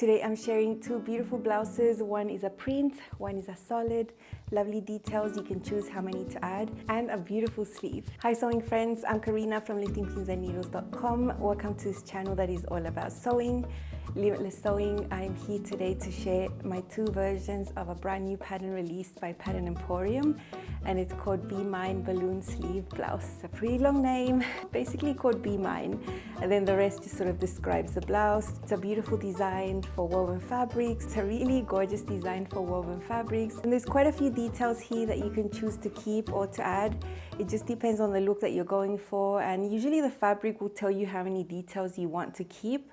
Today I'm sharing two beautiful blouses. One is a print, one is a solid. Lovely details, you can choose how many to add, and a beautiful sleeve. Hi sewing friends, I'm Karina from liftingpinsandneedles.com. Welcome to this channel that is all about sewing, limitless sewing. I'm here today to share my two versions of a brand new pattern released by Pattern Emporium, and it's called Be Mine Balloon Sleeve Blouse. A pretty long name, basically called Be Mine, and then the rest just sort of describes the blouse. It's a beautiful design for woven fabrics. It's a really gorgeous design for woven fabrics, and there's quite a few details here that you can choose to keep or to add. It just depends on the look that you're going for, and usually the fabric will tell you how many details you want to keep.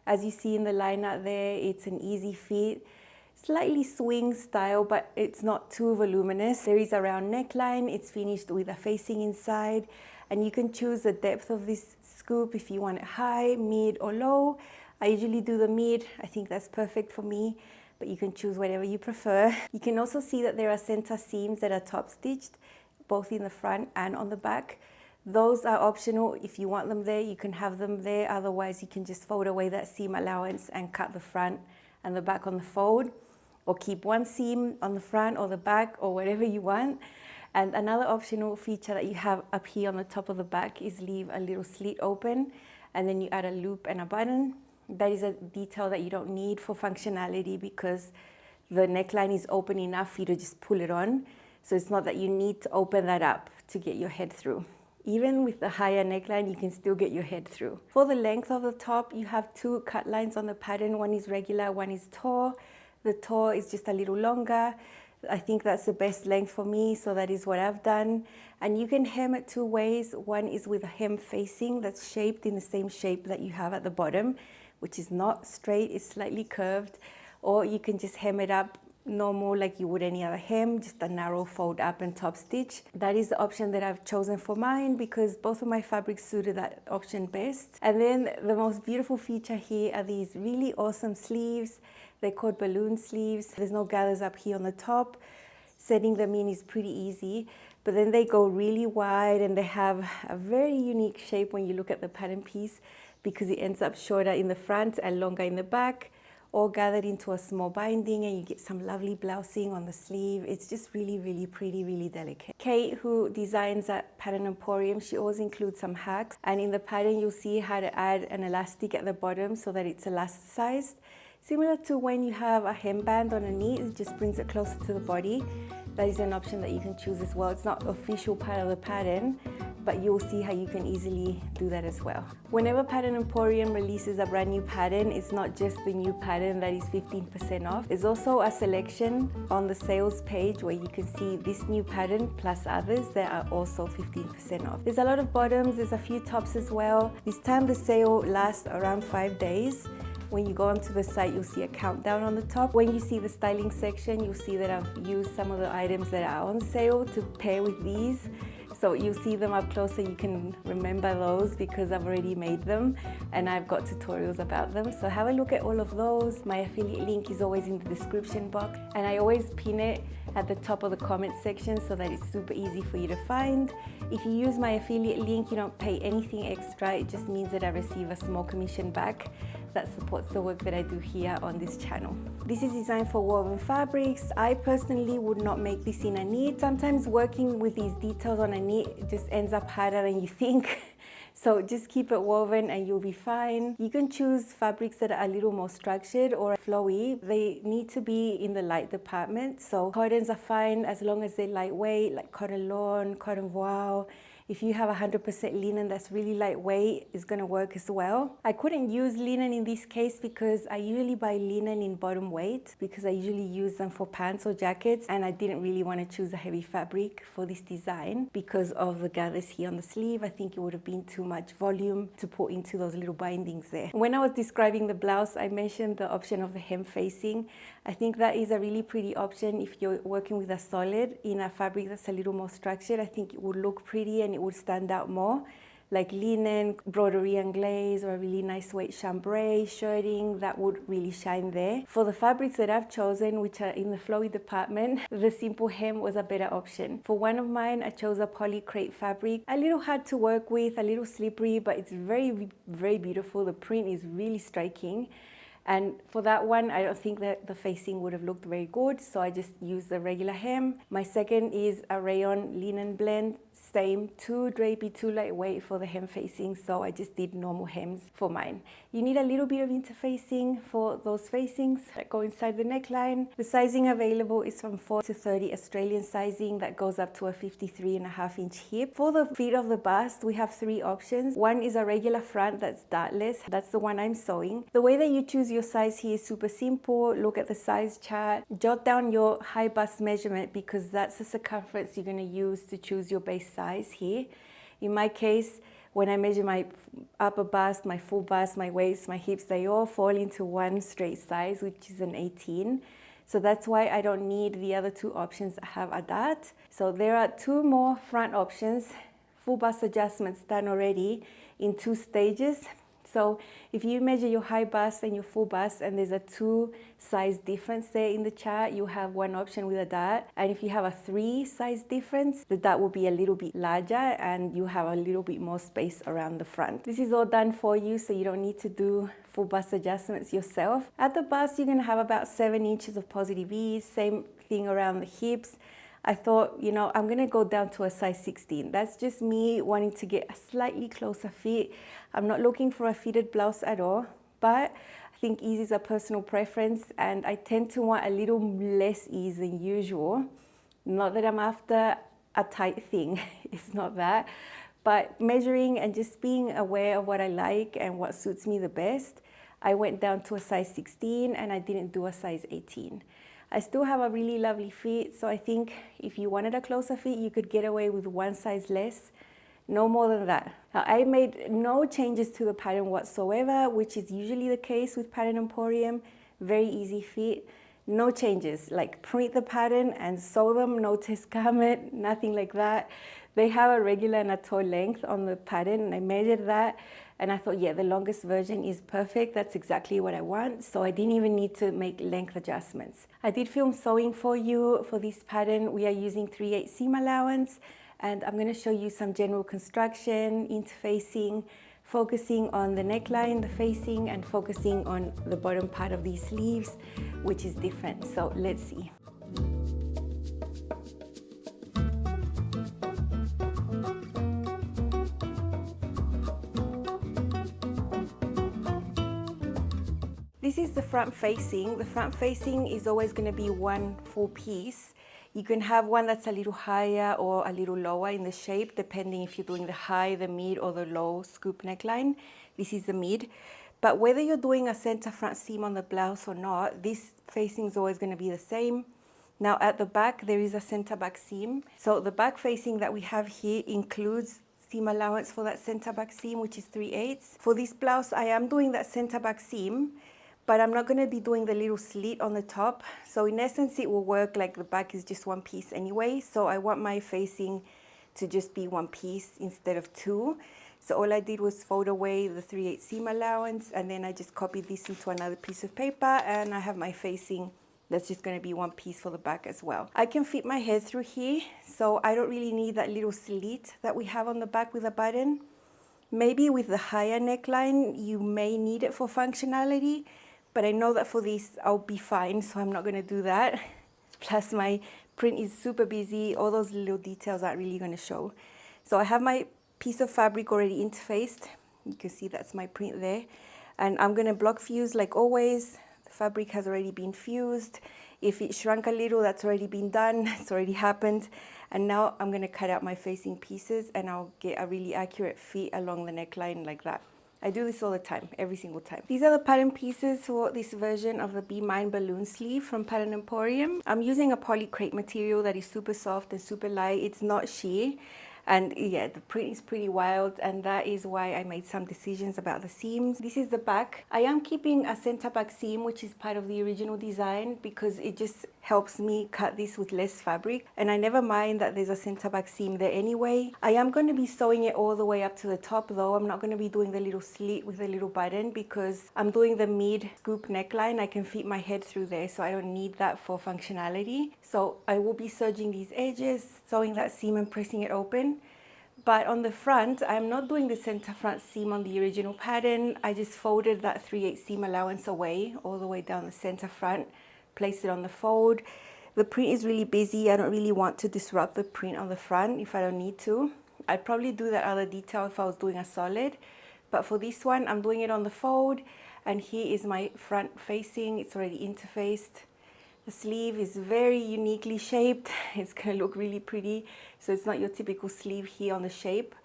As you see in the line out there, it's an easy fit, slightly swing style, but it's not too voluminous. There is a round neckline. It's finished with a facing inside, and you can choose the depth of this scoop if you want it high, mid, or low. I usually do the mid. I think that's perfect for me, but you can choose whatever you prefer. You can also see that there are center seams that are top stitched, both in the front and on the back. Those are optional. If you want them there, you can have them there. Otherwise, you can just fold away that seam allowance and cut the front and the back on the fold, or keep one seam on the front or the back, or whatever you want. And another optional feature that you have up here on the top of the back is leave a little slit open, and then you add a loop and a button. That is a detail that you don't need for functionality because the neckline is open enough for you to just pull it on. So it's not that you need to open that up to get your head through. Even with the higher neckline, you can still get your head through. For the length of the top, you have two cut lines on the pattern. One is regular, one is tall. The tall is just a little longer. I think that's the best length for me, so that is what I've done. And you can hem it two ways. One is with a hem facing that's shaped in the same shape that you have at the bottom, which is not straight, it's slightly curved. Or you can just hem it up normal like you would any other hem, just a narrow fold up and top stitch. That is the option that I've chosen for mine because both of my fabrics suited that option best. And then the most beautiful feature here are these really awesome sleeves. They're called balloon sleeves. There's no gathers up here on the top. Setting them in is pretty easy, but then they go really wide and they have a very unique shape when you look at the pattern piece because it ends up shorter in the front and longer in the back, all gathered into a small binding, and you get some lovely blousing on the sleeve. It's just really, really pretty, really delicate. Kate, who designs at Pattern Emporium, she always includes some hacks, and in the pattern you'll see how to add an elastic at the bottom so that it's elasticized. Similar to when you have a hemband on a knee, it just brings it closer to the body. That is an option that you can choose as well. It's not official part of the pattern, but you'll see how you can easily do that as well. Whenever Pattern Emporium releases a brand new pattern, it's not just the new pattern that is 15% off. There's also a selection on the sales page where you can see this new pattern plus others that are also 15% off. There's a lot of bottoms, there's a few tops as well. This time the sale lasts around 5 days. When you go onto the site, you'll see a countdown on the top. When you see the styling section, you'll see that I've used some of the items that are on sale to pair with these. So you'll see them up close so you can remember those because I've already made them and I've got tutorials about them. So have a look at all of those. My affiliate link is always in the description box, and I always pin it at the top of the comment section so that it's super easy for you to find. If you use my affiliate link, you don't pay anything extra. It just means that I receive a small commission back that supports the work that I do here on this channel. This is designed for woven fabrics. I personally would not make this in a knit. Sometimes working with these details on a knit just ends up harder than you think. So just keep it woven and you'll be fine. You can choose fabrics that are a little more structured or flowy. They need to be in the light department. So cottons are fine as long as they're lightweight, like cotton lawn, cotton voile. If you have 100% linen that's really lightweight, it's gonna work as well. I couldn't use linen in this case because I usually buy linen in bottom weight because I usually use them for pants or jackets, and I didn't really want to choose a heavy fabric for this design because of the gathers here on the sleeve. I think it would have been too much volume to put into those little bindings there. When I was describing the blouse, I mentioned the option of the hem facing. I think that is a really pretty option if you're working with a solid in a fabric that's a little more structured. I think it would look pretty and it would stand out more. Like linen, broderie and glaze, or a really nice weight chambray, shirting, that would really shine there. For the fabrics that I've chosen, which are in the flowy department, the simple hem was a better option. For one of mine, I chose a poly crepe fabric. A little hard to work with, a little slippery, but it's very, very beautiful. The print is really striking. And for that one, I don't think that the facing would have looked very good, so I just used the regular hem. My second is a rayon linen blend, same, too drapey, too lightweight for the hem facing, so I just did normal hems for mine. You need a little bit of interfacing for those facings that go inside the neckline. The sizing available is from 4 to 30 Australian sizing that goes up to a 53.5-inch hip. For the feet of the bust, we have 3 options. One is a regular front that's dartless. That's the one I'm sewing. The way that you choose your size here is super simple. Look at the size chart, jot down your high bust measurement because that's the circumference you're going to use to choose your base size here. In my case, when I measure my upper bust, my full bust, my waist, my hips, they all fall into one straight size, which is an 18. So that's why I don't need the other 2 options that have a dot. So there are 2 more front options, full bust adjustments done already in 2 stages. So if you measure your high bust and your full bust and there's a 2 size difference there in the chart, you have one option with a dot. And if you have a 3 size difference, the dot will be a little bit larger and you have a little bit more space around the front. This is all done for you, so you don't need to do full bust adjustments yourself. At the bust, you're gonna have about 7 inches of positive ease, same thing around the hips. I thought, you know, I'm gonna go down to a size 16. That's just me wanting to get a slightly closer fit. I'm not looking for a fitted blouse at all, but I think ease is a personal preference and I tend to want a little less ease than usual. Not that I'm after a tight thing, it's not that, but measuring and just being aware of what I like and what suits me the best, I went down to a size 16 and I didn't do a size 18. I still have a really lovely fit, so I think if you wanted a closer fit, you could get away with 1 size less, no more than that. Now, I made no changes to the pattern whatsoever, which is usually the case with Pattern Emporium. Very easy fit, no changes, like print the pattern and sew them, no test garment, nothing like that. They have a regular and a toe length on the pattern and I measured that and I thought, yeah, the longest version is perfect. That's exactly what I want. So I didn't even need to make length adjustments. I did film sewing for you for this pattern. We are using 3/8 seam allowance and I'm going to show you some general construction, interfacing, focusing on the neckline, the facing, and focusing on the bottom part of these sleeves, which is different. So let's see. This is the front facing. The front facing is always going to be one full piece. You can have one that's a little higher or a little lower in the shape, depending if you're doing the high, the mid, or the low scoop neckline. This is the mid. But whether you're doing a center front seam on the blouse or not, this facing is always going to be the same. Now at the back, there is a center back seam. So the back facing that we have here includes seam allowance for that center back seam, which is 3/8. For this blouse, I am doing that center back seam, but I'm not going to be doing the little slit on the top. So in essence, it will work like the back is just one piece anyway. So I want my facing to just be one piece instead of 2. So all I did was fold away the 3/8 seam allowance and then I just copied this into another piece of paper and I have my facing that's just going to be one piece for the back as well. I can fit my head through here, so I don't really need that little slit that we have on the back with a button. Maybe with the higher neckline, you may need it for functionality, but I know that for this, I'll be fine, so I'm not going to do that. Plus, my print is super busy. All those little details aren't really going to show. So I have my piece of fabric already interfaced. You can see that's my print there. And I'm going to block fuse like always. The fabric has already been fused. If it shrunk a little, that's already been done. It's already happened. And now I'm going to cut out my facing pieces and I'll get a really accurate fit along the neckline like that. I do this all the time, every single time. These are the pattern pieces for this version of the Be Mine balloon sleeve from Pattern Emporium. I'm using a poly crepe material that is super soft and super light. It's not sheer. And yeah, the print is pretty wild, and that is why I made some decisions about the seams. This is the back. I am keeping a center back seam, which is part of the original design, because it just helps me cut this with less fabric. And I never mind that there's a center back seam there anyway. I am going to be sewing it all the way up to the top though. I'm not going to be doing the little slit with the little button because I'm doing the mid scoop neckline. I can fit my head through there, so I don't need that for functionality. So I will be serging these edges, sewing that seam and pressing it open. But on the front, I'm not doing the center front seam on the original pattern. I just folded that 3/8 seam allowance away, all the way down the center front, placed it on the fold. The print is really busy. I don't really want to disrupt the print on the front if I don't need to. I'd probably do that other detail if I was doing a solid. But for this one, I'm doing it on the fold. And here is my front facing. It's already interfaced. The sleeve is very uniquely shaped. It's gonna look really pretty. So it's not your typical sleeve here on the shape.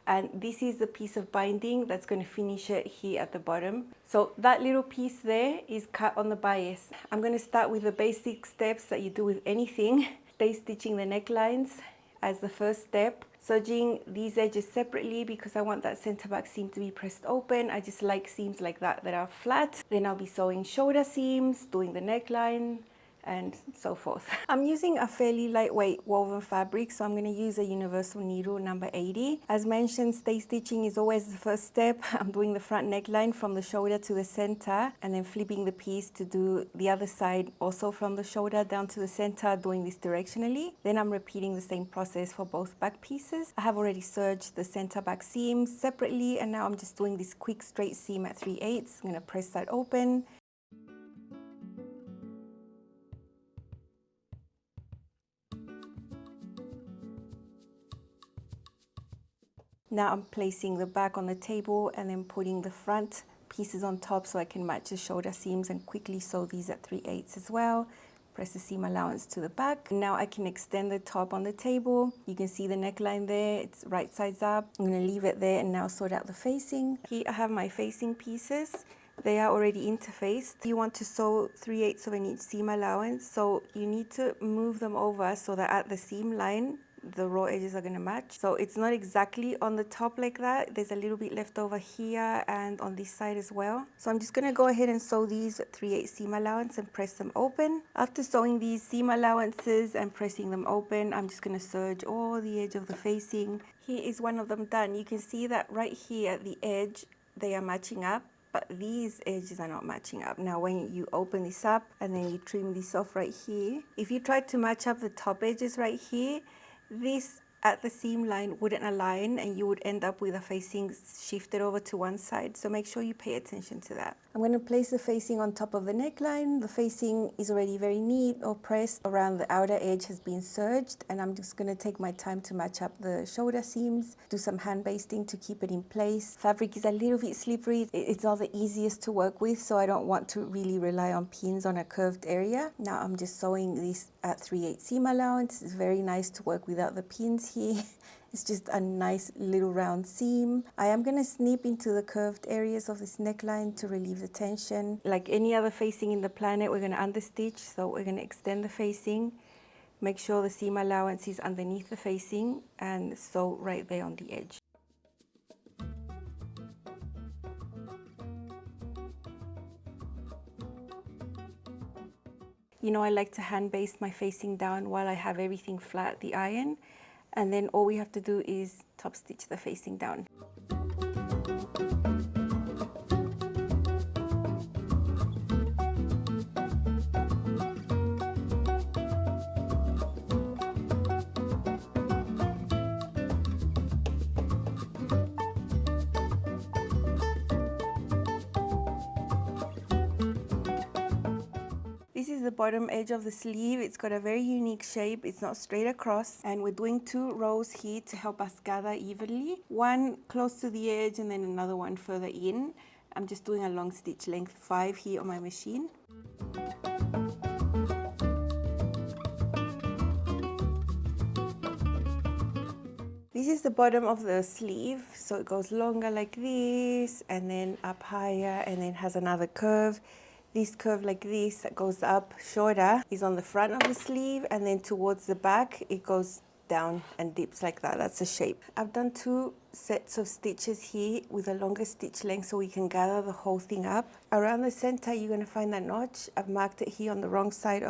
And this is the piece of binding that's gonna finish it here at the bottom. So that little piece there is cut on the bias. I'm gonna start with the basic steps that you do with anything. Stay stitching the necklines as the first step. Serging these edges separately because I want that center back seam to be pressed open. I just like seams like that are flat. Then I'll be sewing shoulder seams, doing the neckline, and so forth. I'm using a fairly lightweight woven fabric, so I'm going to use a universal needle number 80. As mentioned, stay stitching is always the first step. I'm doing the front neckline from the shoulder to the center, and then flipping the piece to do the other side also from the shoulder down to the center, doing this directionally. Then I'm repeating the same process for both back pieces. I have already serged the center back seams separately, and now I'm just doing this quick straight seam at 3/8. I'm going to press that open. Now I'm placing the back on the table and then putting the front pieces on top so I can match the shoulder seams and quickly sew these at 3/8 as well. Press the seam allowance to the back. Now I can extend the top on the table. You can see the neckline there, it's right sides up. I'm going to leave it there and now sort out the facing. Here I have my facing pieces. They are already interfaced. You want to sew 3/8 of an inch seam allowance, so you need to move them over so that at the seam line the raw edges are going to match. So it's not exactly on the top like that. There's a little bit left over here and on this side as well. So I'm just going to go ahead and sew these 3/8 seam allowance and press them open. After sewing these seam allowances and pressing them open, I'm just going to serge all the edge of the facing. Here is one of them done. You can see that right here at the edge they are matching up, but these edges are not matching up. Now when you open this up and then you trim this off right here, if you try to match up the top edges right here, this at the seam line wouldn't align and you would end up with the facing shifted over to one side. So make sure you pay attention to that. I'm going to place the facing on top of the neckline. The facing is already very neat or pressed around the outer edge has been serged, and I'm just going to take my time to match up the shoulder seams, do some hand basting to keep it in place. Fabric is a little bit slippery. It's not the easiest to work with, so I don't want to really rely on pins on a curved area. Now I'm just sewing this at 3/8 seam allowance. It's very nice to work without the pins here. It's just a nice little round seam. I am going to snip into the curved areas of this neckline to relieve the tension. Like any other facing in the planet, we're going to understitch. So we're going to extend the facing, make sure the seam allowance is underneath the facing, and sew right there on the edge. You know, I like to hand baste my facing down while I have everything flat at the iron. And then all we have to do is top stitch the facing down. This is the bottom edge of the sleeve. It's got a very unique shape. It's not straight across, and we're doing 2 rows here to help us gather evenly. One close to the edge and then another one further in. I'm just doing a long stitch length 5 here on my machine. This is the bottom of the sleeve, so it goes longer like this and then up higher and then has another curve. This curve like this that goes up shorter is on the front of the sleeve, and then towards the back it goes down and dips like that. That's the shape. I've done 2 sets of stitches here with a longer stitch length so we can gather the whole thing up. Around the center, you're going to find that notch. I've marked it here on the wrong side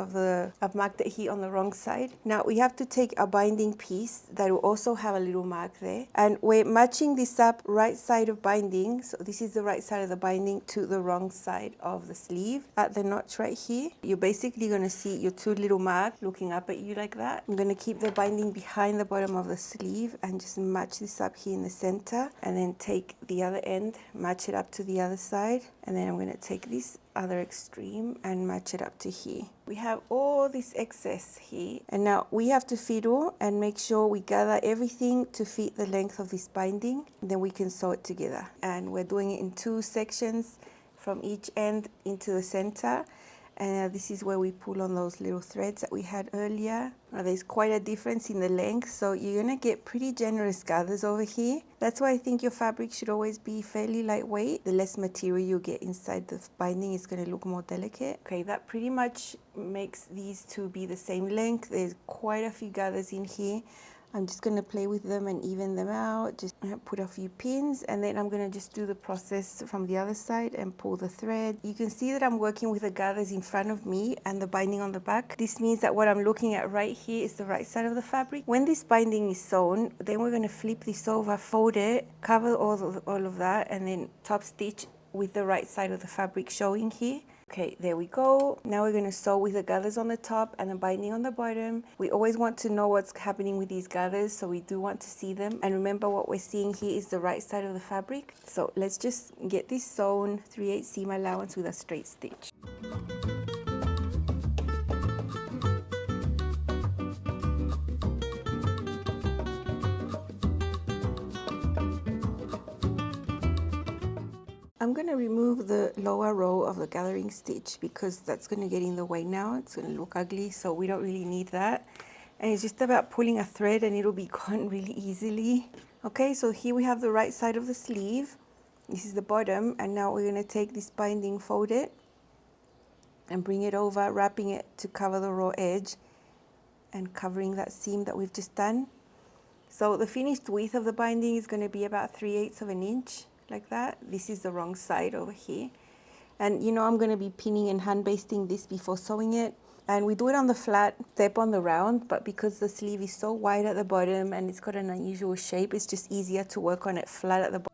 Now we have to take a binding piece that will also have a little mark there. And we're matching this up right side of binding. So this is the right side of the binding to the wrong side of the sleeve. At the notch right here, you're basically going to see your two little marks looking up at you like that. I'm going to keep the binding behind the bottom of the sleeve and just match this up here in the center, and then take the other end, match it up to the other side, and then I'm going to take this other extreme and match it up to here. We have all this excess here, and now we have to fiddle and make sure we gather everything to fit the length of this binding, then we can sew it together. And we're doing it in 2 sections from each end into the center. And this is where we pull on those little threads that we had earlier. Now there's quite a difference in the length, so you're going to get pretty generous gathers over here. That's why I think your fabric should always be fairly lightweight. The less material you get inside the binding is going to look more delicate. Okay, that pretty much makes these two be the same length. There's quite a few gathers in here. I'm just going to play with them and even them out. Just put a few pins, and then I'm going to just do the process from the other side and pull the thread. You can see that I'm working with the gathers in front of me and the binding on the back. This means that what I'm looking at right here is the right side of the fabric. When this binding is sewn, then we're going to flip this over, fold it, cover all of that, and then top stitch with the right side of the fabric showing here. Okay, there we go. Now we're going to sew with the gathers on the top and the binding on the bottom. We always want to know what's happening with these gathers, so we do want to see them. And remember, what we're seeing here is the right side of the fabric. So let's just get this sewn 3/8 seam allowance with a straight stitch. I'm going to remove the lower row of the gathering stitch because that's going to get in the way now. It's going to look ugly, so we don't really need that. And it's just about pulling a thread and it'll be gone really easily. Okay, so here we have the right side of the sleeve. This is the bottom, and now we're going to take this binding, fold it, and bring it over, wrapping it to cover the raw edge and covering that seam that we've just done. So the finished width of the binding is going to be about 3/8 of an inch. Like that. This is the wrong side over here. And you know, I'm going to be pinning and hand basting this before sewing it. And we do it on the flat, step on the round, but because the sleeve is so wide at the bottom and it's got an unusual shape, it's just easier to work on it flat at the bottom.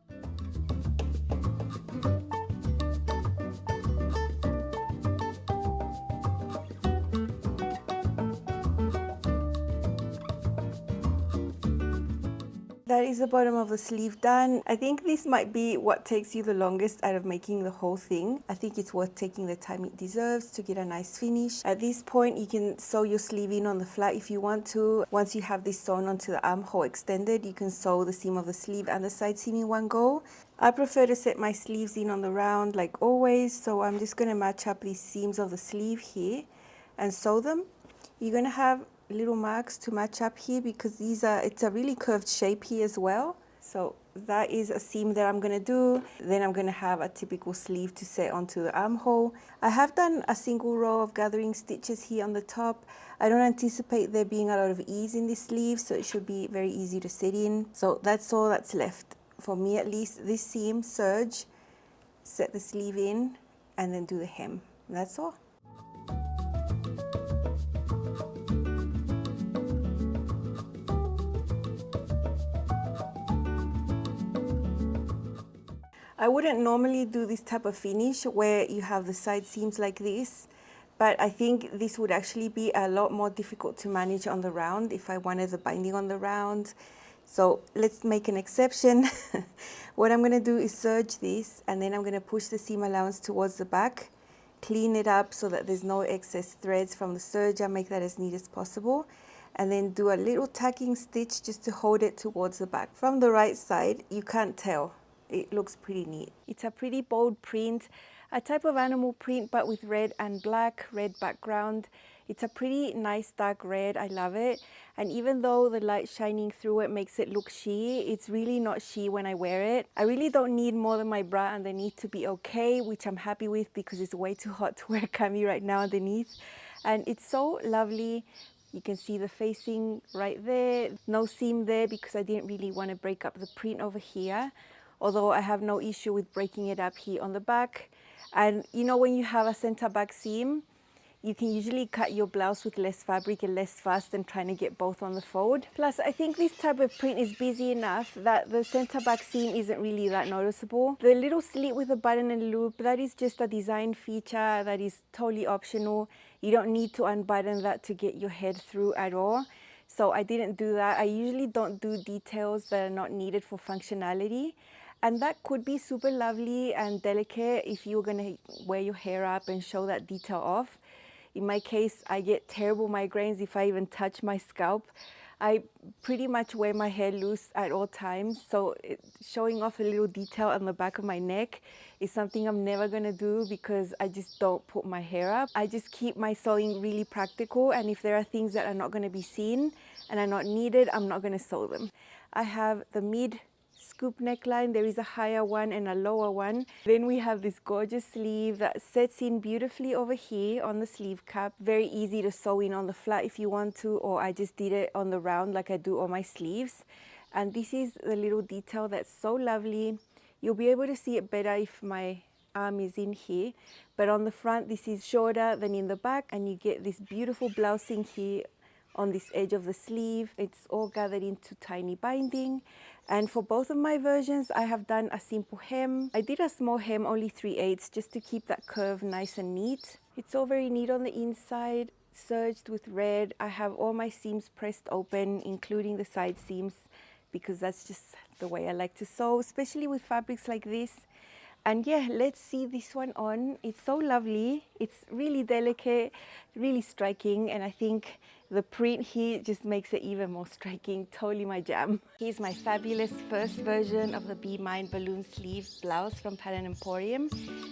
That is the bottom of the sleeve done. I think this might be what takes you the longest out of making the whole thing. I think it's worth taking the time it deserves to get a nice finish. At this point, you can sew your sleeve in on the flat if you want to. Once you have this sewn onto the armhole extended, you can sew the seam of the sleeve and the side seam in one go. I prefer to set my sleeves in on the round like always, so I'm just going to match up these seams of the sleeve here and sew them. You're going to have little marks to match up here because it's a really curved shape here as well. So that is a seam that I'm going to do. Then I'm going to have a typical sleeve to set onto the armhole. I have done a single row of gathering stitches here on the top. I don't anticipate there being a lot of ease in this sleeve, so it should be very easy to sit in. So that's all that's left for me, at least. This seam, serge, set the sleeve in, and then do the hem. That's all. I wouldn't normally do this type of finish where you have the side seams like this, but I think this would actually be a lot more difficult to manage on the round if I wanted the binding on the round. So let's make an exception. What I'm going to do is serge this, and then I'm going to push the seam allowance towards the back, clean it up so that there's no excess threads from the serge and make that as neat as possible. And then do a little tacking stitch just to hold it towards the back. From the right side, you can't tell. It looks pretty neat. It's a pretty bold print, a type of animal print, but with red and black, red background. It's a pretty nice dark red. I love it. And even though the light shining through it makes it look sheer, it's really not sheer when I wear it. I really don't need more than my bra underneath to be okay, which I'm happy with because it's way too hot to wear a cami right now underneath. And it's so lovely. You can see the facing right there. No seam there because I didn't really want to break up the print over here. Although I have no issue with breaking it up here on the back. And you know, when you have a center back seam, you can usually cut your blouse with less fabric and less fuss than trying to get both on the fold. Plus, I think this type of print is busy enough that the center back seam isn't really that noticeable. The little slit with a button and loop, that is just a design feature that is totally optional. You don't need to unbutton that to get your head through at all. So I didn't do that. I usually don't do details that are not needed for functionality. And that could be super lovely and delicate if you're gonna wear your hair up and show that detail off. In my case, I get terrible migraines if I even touch my scalp. I pretty much wear my hair loose at all times, so showing off a little detail on the back of my neck is something I'm never gonna do because I just don't put my hair up. I just keep my sewing really practical, and if there are things that are not gonna be seen and are not needed, I'm not gonna sew them. I have the mid scoop neckline. There is a higher one and a lower one. Then we have this gorgeous sleeve that sets in beautifully over here on the sleeve cap. Very easy to sew in on the flat if you want to, or I just did it on the round like I do on my sleeves. And this is the little detail that's so lovely. You'll be able to see it better if my arm is in here, but on the front this is shorter than in the back, and you get this beautiful blousing here on this edge of the sleeve. It's all gathered into tiny binding. And for both of my versions, I have done a simple hem. I did a small hem, only 3/8, just to keep that curve nice and neat. It's all very neat on the inside, serged with red. I have all my seams pressed open, including the side seams, because that's just the way I like to sew, especially with fabrics like this. And yeah, let's see this one on. It's so lovely. It's really delicate, really striking, and I think the print here just makes it even more striking. Totally my jam. Here's my fabulous first version of the Be Mine balloon sleeve blouse from Pattern Emporium.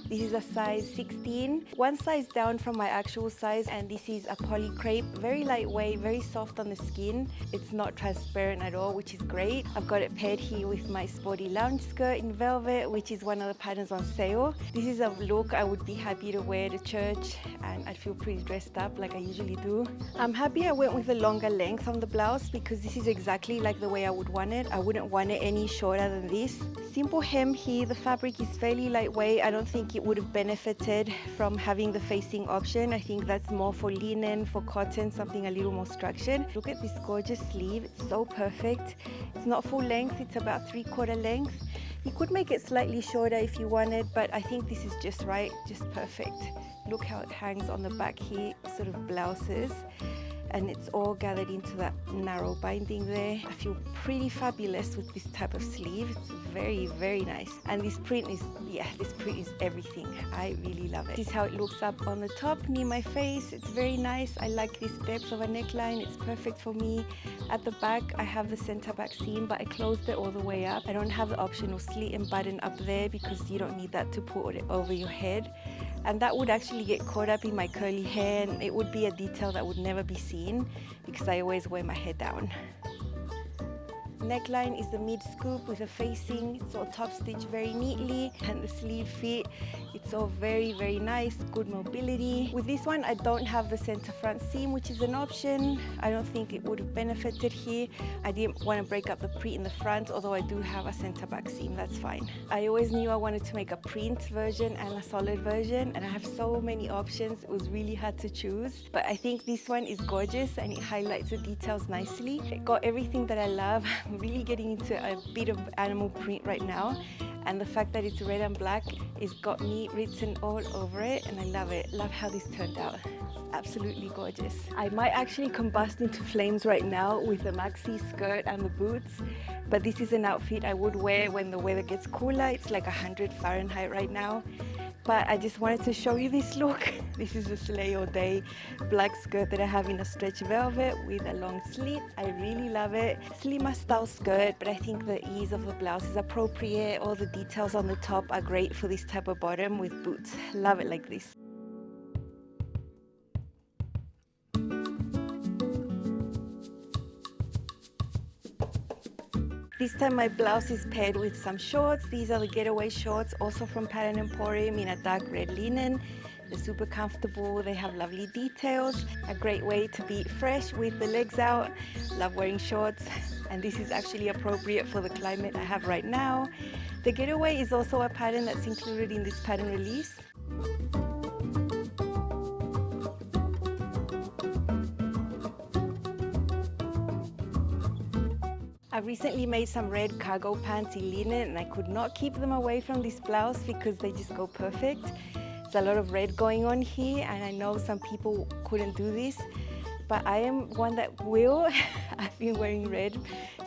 This is a size 16, one size down from my actual size, and this is a poly crepe, very lightweight, very soft on the skin. It's not transparent at all, which is great. I've got it paired here with my sporty lounge skirt in velvet, which is one of the patterns on sale. This is a look I would be happy to wear to church, and I'd feel pretty dressed up like I usually do. I'm happy I went with a longer length on the blouse because this is exactly like the way I would want it. I wouldn't want it any shorter than this. Simple hem here. The fabric is fairly lightweight. I don't think it would have benefited from having the facing option. I think that's more for linen, for cotton, something a little more structured. Look at this gorgeous sleeve. It's so perfect. It's not full length. It's about 3/4 length. You could make it slightly shorter if you wanted, but I think this is just right, just perfect. Look how it hangs on the back here, sort of blouses. And it's all gathered into that narrow binding there. I feel pretty fabulous with this type of sleeve. It's very, very nice. And this print is, yeah, this print is everything. I really love it. This is how it looks up on the top near my face. It's very nice. I like this depth of a neckline. It's perfect for me. At the back, I have the center back seam, but I closed it all the way up. I don't have the optional slit and button up there because you don't need that to put it over your head. And that would actually get caught up in my curly hair, and it would be a detail that would never be seen because I always wear my hair down. Neckline is the mid scoop with a facing. It's all top stitched very neatly, and the sleeve fit. It's all very, very nice, good mobility. With this one, I don't have the center front seam, which is an option. I don't think it would have benefited here. I didn't want to break up the print in the front, although I do have a center back seam, that's fine. I always knew I wanted to make a print version and a solid version, and I have so many options. It was really hard to choose, but I think this one is gorgeous and it highlights the details nicely. It got everything that I love. I'm really getting into a bit of animal print right now, and the fact that it's red and black has got me written all over it, and I love it. Love how this turned out. It's absolutely gorgeous. I might actually combust into flames right now with the maxi skirt and the boots, but this is an outfit I would wear when the weather gets cooler. It's like 100 Fahrenheit right now. But I just wanted to show you this look. This is a slay all day black skirt that I have in a stretch velvet with a long slit. I really love it. Slimmer style skirt, but I think the ease of the blouse is appropriate. All the details on the top are great for this type of bottom with boots. Love it like this. This time my blouse is paired with some shorts. These are the getaway shorts, also from Pattern Emporium in a dark red linen. They're super comfortable, they have lovely details, a great way to be fresh with the legs out. Love wearing shorts, and this is actually appropriate for the climate I have right now. The getaway is also a pattern that's included in this pattern release. I recently made some red cargo pants in linen, and I could not keep them away from this blouse because they just go perfect. There's a lot of red going on here, and I know some people couldn't do this, but I am one that will. I've been wearing red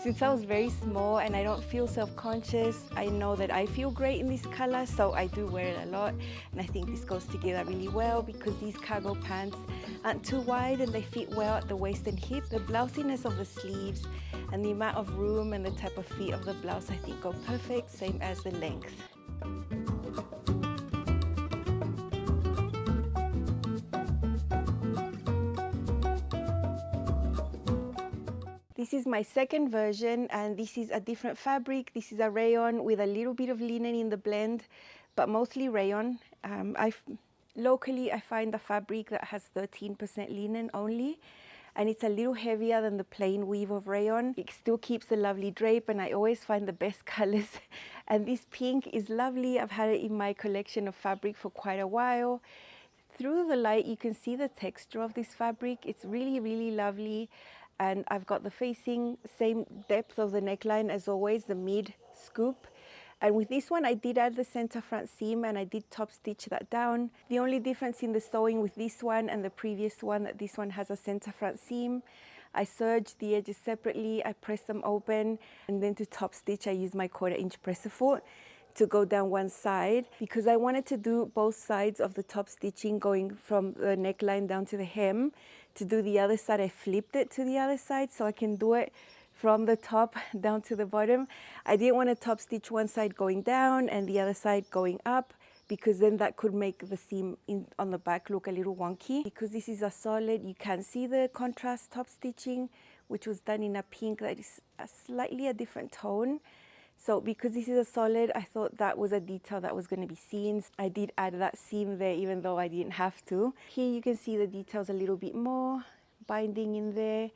since I was very small, and I don't feel self-conscious. I know that I feel great in this color, so I do wear it a lot, and I think this goes together really well because these cargo pants aren't too wide and they fit well at the waist and hip. The blousiness of the sleeves and the amount of room and the type of fit of the blouse I think go perfect, same as the length. This is my second version, and this is a different fabric. This is a rayon with a little bit of linen in the blend, but mostly rayon. Locally, I find a fabric that has 13% linen only, and it's a little heavier than the plain weave of rayon. It still keeps a lovely drape, and I always find the best colors. And this pink is lovely. I've had it in my collection of fabric for quite a while. Through the light, you can see the texture of this fabric. It's really, really lovely. And I've got the facing, same depth of the neckline as always, the mid scoop. And with this one, I did add the center front seam, and I did top stitch that down. The only difference in the sewing with this one and the previous one, that this one has a center front seam. I serged the edges separately, I pressed them open, and then to top stitch, I used my 1/4 inch presser foot to go down one side because I wanted to do both sides of the top stitching going from the neckline down to the hem. To do the other side, I flipped it to the other side so I can do it from the top down to the bottom. I didn't want to top stitch one side going down and the other side going up because then that could make the seam on the back look a little wonky. Because this is a solid, you can see the contrast top stitching, which was done in a pink that is slightly a different tone. So because this is a solid, I thought that was a detail that was going to be seen. I did add that seam there even though I didn't have to. Here you can see the details a little bit more, binding in there,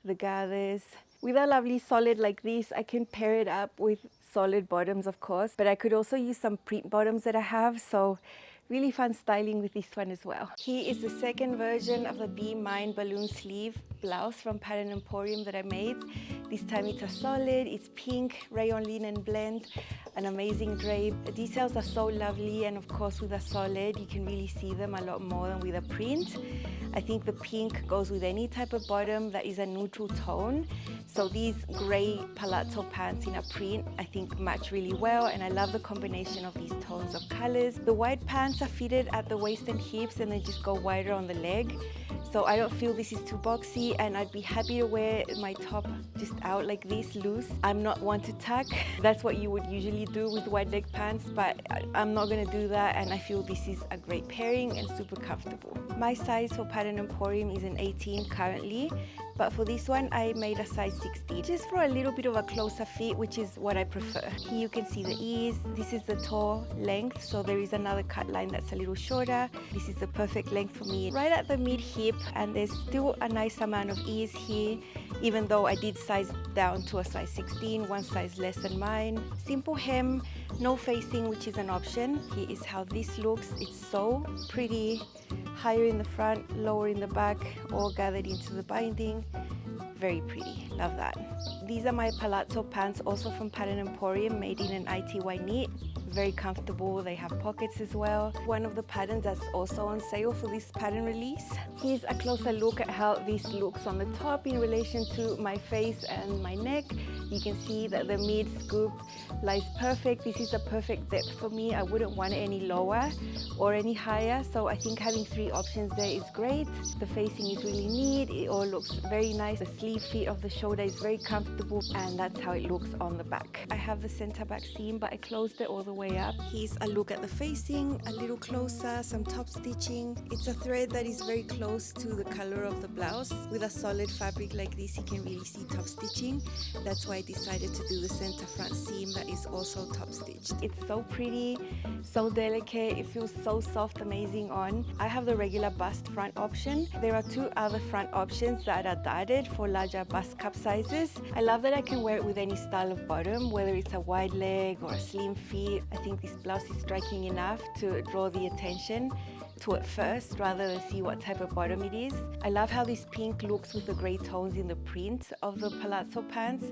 the gathers. With a lovely solid like this, I can pair it up with solid bottoms, of course, but I could also use some print bottoms that I have, so really fun styling with this one as well. Here is the second version of the Be Mine balloon sleeve blouse from Pattern Emporium that I made. This time it's a solid, it's pink, rayon linen blend, an amazing drape. The details are so lovely, and of course with a solid you can really see them a lot more than with a print. I think the pink goes with any type of bottom that is a neutral tone. So these gray palazzo pants in a print I think match really well, and I love the combination of these tones of colors. The white pants are fitted at the waist and hips and then just go wider on the leg. So I don't feel this is too boxy, and I'd be happy to wear my top just out like this, loose. I'm not one to tuck. That's what you would usually do with wide leg pants, but I'm not gonna do that, and I feel this is a great pairing and super comfortable. My size for Pattern Emporium is an 18 currently, but for this one I made a size 16 just for a little bit of a closer fit, which is what I prefer. Here you can see the ease. This is the toe length, so there is another cut line that's a little shorter. This is the perfect length for me, right at the mid hip, and there's still a nice amount of ease here, even though I did size down to a size 16, one size less than mine. Simple hem, no facing, which is an option. Here is how this looks. It's so pretty, higher in the front, lower in the back, all gathered into the binding. Very pretty, love that. These are my palazzo pants, also from Pattern Emporium, made in an ITY knit. Very comfortable, they have pockets as well. One of the patterns that's also on sale for this pattern release. Here's a closer look at how this looks on the top in relation to my face and my neck. You can see that the mid scoop lies perfect. This is a perfect depth for me. I wouldn't want it any lower or any higher, so I think having 3 options there is great. The facing is really neat, it all looks very nice. The sleeve fit of the shoulder is very comfortable, and that's how it looks on the back. I have the center back seam, but I closed it all the way up. Here's a look at the facing, a little closer, some top stitching. It's a thread that is very close to the color of the blouse. With a solid fabric like this, you can really see top stitching. That's why I decided to do the center front seam that is also top stitched. It's so pretty, so delicate. It feels so soft, amazing on. I have the regular bust front option. There are two other front options that are darted for larger bust cup sizes. I love that I can wear it with any style of bottom, whether it's a wide leg or a slim fit. I think this blouse is striking enough to draw the attention to it first rather than see what type of bottom it is. I love how this pink looks with the gray tones in the print of the palazzo pants.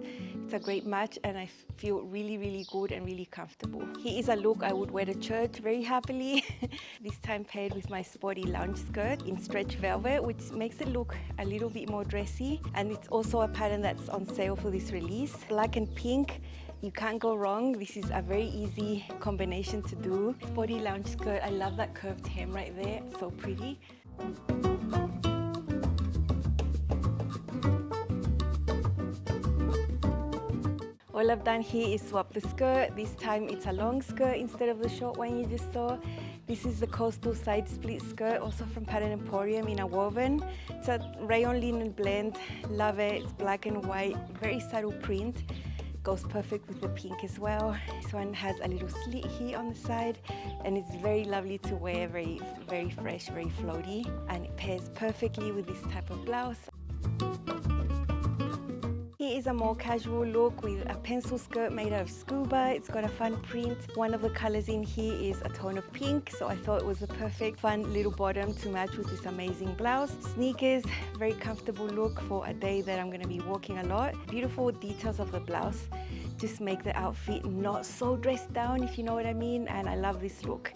It's a great match and I feel really good and really comfortable. Here is a look I would wear to church very happily. This time paired with my sporty lounge skirt in stretch velvet, which makes it look a little bit more dressy, and it's also a pattern that's on sale for this release. Black and pink, you can't go wrong. This is a very easy combination to do. Sporty lounge skirt, I love that curved hem right there, it's so pretty. All I've done here is swap the skirt. This time it's a long skirt instead of the short one you just saw. This is the coastal side split skirt, also from Pattern Emporium in a woven. It's a rayon linen blend, love it. It's black and white, very subtle print. Goes perfect with the pink as well. This one has a little slit here on the side and it's very lovely to wear, very fresh, very floaty, and it pairs perfectly with this type of blouse. Here is a more casual look with a pencil skirt made out of scuba. It's got a fun print. One of the colors in here is a tone of pink, so I thought it was a perfect fun little bottom to match with this amazing blouse. Sneakers, very comfortable look for a day that I'm going to be walking a lot. Beautiful details of the blouse just make the outfit not so dressed down, if you know what I mean, and I love this look.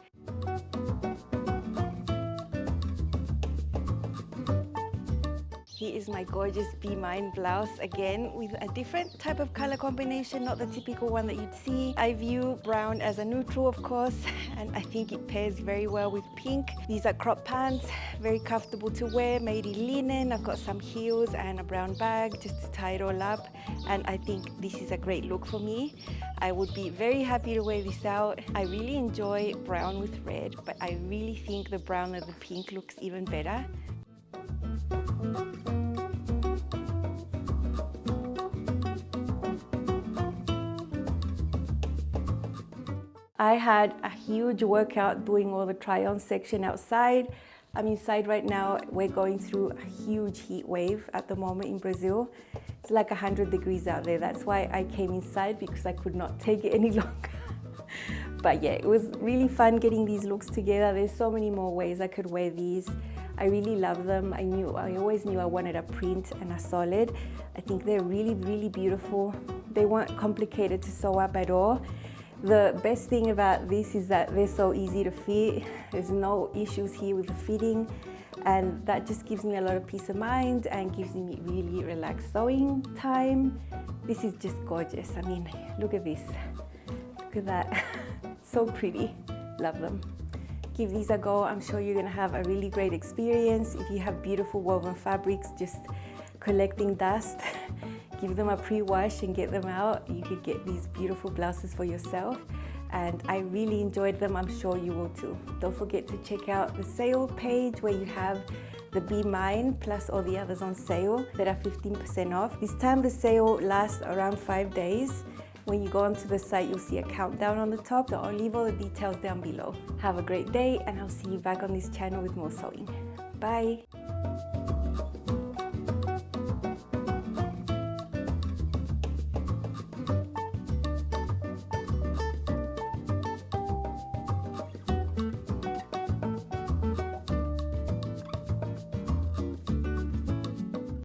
Here is my gorgeous Be Mine blouse, again with a different type of color combination, not the typical one that you'd see. I view brown as a neutral, of course, and I think it pairs very well with pink. These are crop pants, very comfortable to wear, made in linen. I've got some heels and a brown bag just to tie it all up, and I think this is a great look for me. I would be very happy to wear this out. I really enjoy brown with red, but I really think the brown and the pink looks even better. I had a huge workout doing all the try-on section outside. I'm inside right now. We're going through a huge heat wave at the moment in Brazil. It's like 100 degrees out there. That's why I came inside, because I could not take it any longer. But yeah, it was really fun getting these looks together. There's so many more ways I could wear these. I really love them. I always knew I wanted a print and a solid. I think they're really beautiful. They weren't complicated to sew up at all. The best thing about this is that they're so easy to fit. There's no issues here with the fitting, and that just gives me a lot of peace of mind and gives me really relaxed sewing time. This is just gorgeous. I mean, look at this. Look at that. So pretty. Love them. Give these a go. I'm sure you're gonna have a really great experience. If you have beautiful woven fabrics just collecting dust, give them a pre-wash and get them out. You could get these beautiful blouses for yourself, and I really enjoyed them. I'm sure you will too. Don't forget to check out the sale page where you have the Be Mine plus all the others on sale that are 15% off. This time the sale lasts around 5 days. When you go onto the site, you'll see a countdown on the top, so I'll leave all the details down below. Have a great day, and I'll see you back on this channel with more sewing. Bye.